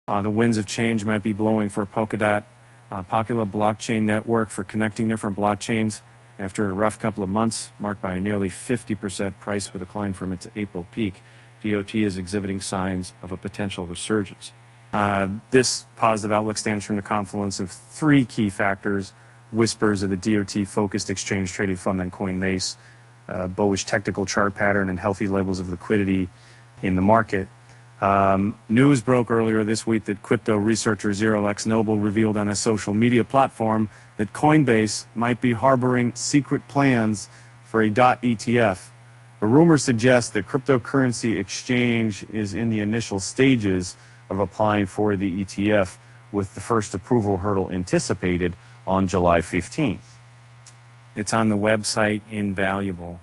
The winds of change might be blowing for Polkadot, a popular blockchain network for connecting different blockchains. After a rough couple of months, marked by a nearly 50% price decline from its April peak, DOT is exhibiting signs of a potential resurgence. This positive outlook stems from the confluence of three key factors: whispers of the DOT-focused exchange-traded fund on Coinbase, bullish technical chart pattern, and healthy levels of liquidity in the market. News broke earlier this week that crypto researcher X Noble revealed on a social media platform that Coinbase might be harboring secret plans for a DOT ETF. The rumor suggests that cryptocurrency exchange is in the initial stages of applying for the ETF, with the first approval hurdle anticipated on July 15th. It's on the website Invaluable.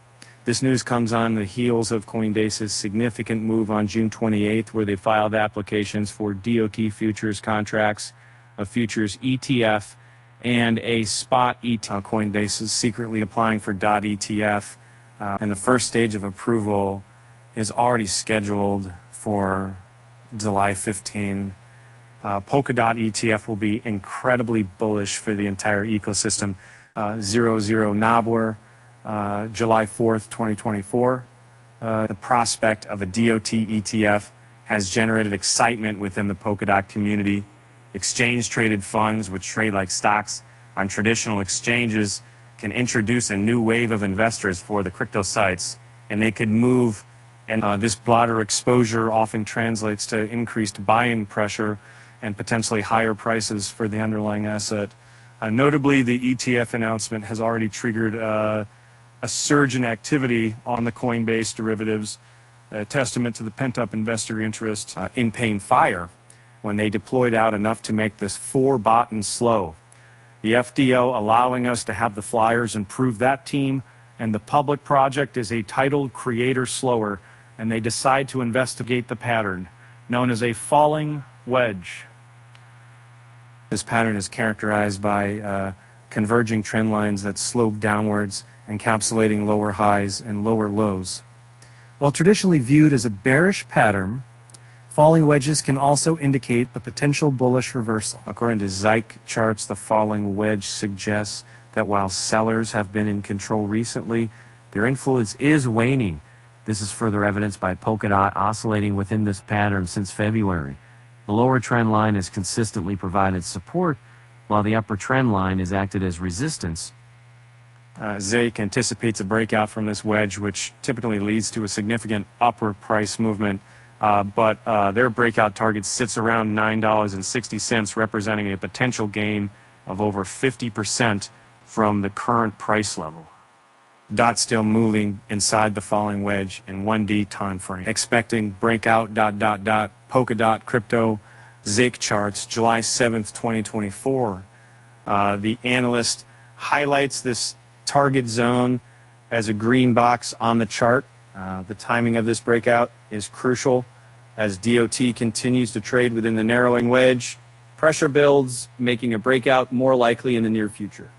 This news comes on the heels of Coinbase's significant move on June 28th, where they filed applications for DOT futures contracts, a futures ETF, and a spot ETF. Coinbase is secretly applying for DOT ETF, and the first stage of approval is already scheduled for July 15. Polkadot ETF will be incredibly bullish for the entire ecosystem. 00 Nobler, July 4th, 2024. The prospect of a DOT ETF has generated excitement within the Polkadot community. Exchange-traded funds, which trade like stocks on traditional exchanges, can introduce a new wave of investors for the crypto sites, and they could move, and this broader exposure often translates to increased buying pressure and potentially higher prices for the underlying asset. Notably, the ETF announcement has already triggered a surge in activity on the Coinbase derivatives, a testament to the pent-up investor interest in paying fire when they deployed out enough to make this 4-button slow. The FDO allowing us to have the flyers and prove that team, and the public project is a titled creator slower, and they decide to investigate the pattern, known as a falling wedge. This pattern is characterized by converging trend lines that slope downwards, encapsulating lower highs and lower lows. While traditionally viewed as a bearish pattern, falling wedges can also indicate a potential bullish reversal. According to Zik charts, the falling wedge suggests that while sellers have been in control recently, their influence is waning. This is further evidenced by Polkadot oscillating within this pattern since February. The lower trend line has consistently provided support, while the upper trend line has acted as resistance. Zik anticipates a breakout from this wedge, which typically leads to a significant upward price movement, but their breakout target sits around $9.60, representing a potential gain of over 50% from the current price level. DOT still moving inside the falling wedge in 1D time frame. Expecting breakout ... Polkadot crypto Zik charts, July 7th, 2024. The analyst highlights this target zone as a green box on the chart. The timing of this breakout is crucial as DOT continues to trade within the narrowing wedge. Pressure builds, making a breakout more likely in the near future.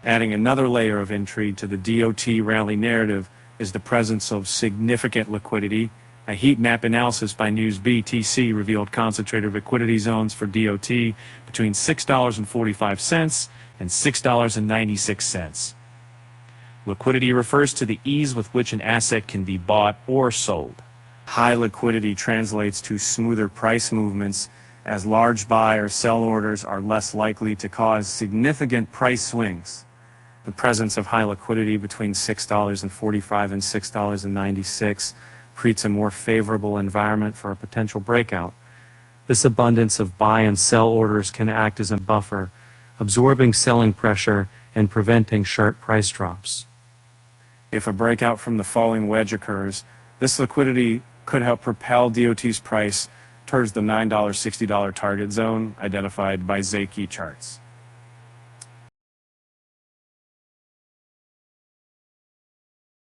Adding another layer of intrigue to the DOT rally narrative is the presence of significant liquidity. A heat map analysis by NewsBTC revealed concentrated liquidity zones for DOT between $6.45 and $6.96. Liquidity refers to the ease with which an asset can be bought or sold. High liquidity translates to smoother price movements, as large buy or sell orders are less likely to cause significant price swings. The presence of high liquidity between $6.45 and $6.96 creates a more favorable environment for a potential breakout. This abundance of buy and sell orders can act as a buffer, absorbing selling pressure and preventing sharp price drops. If a breakout from the falling wedge occurs, this liquidity could help propel DOT's price towards the $9.60 target zone identified by Zik charts.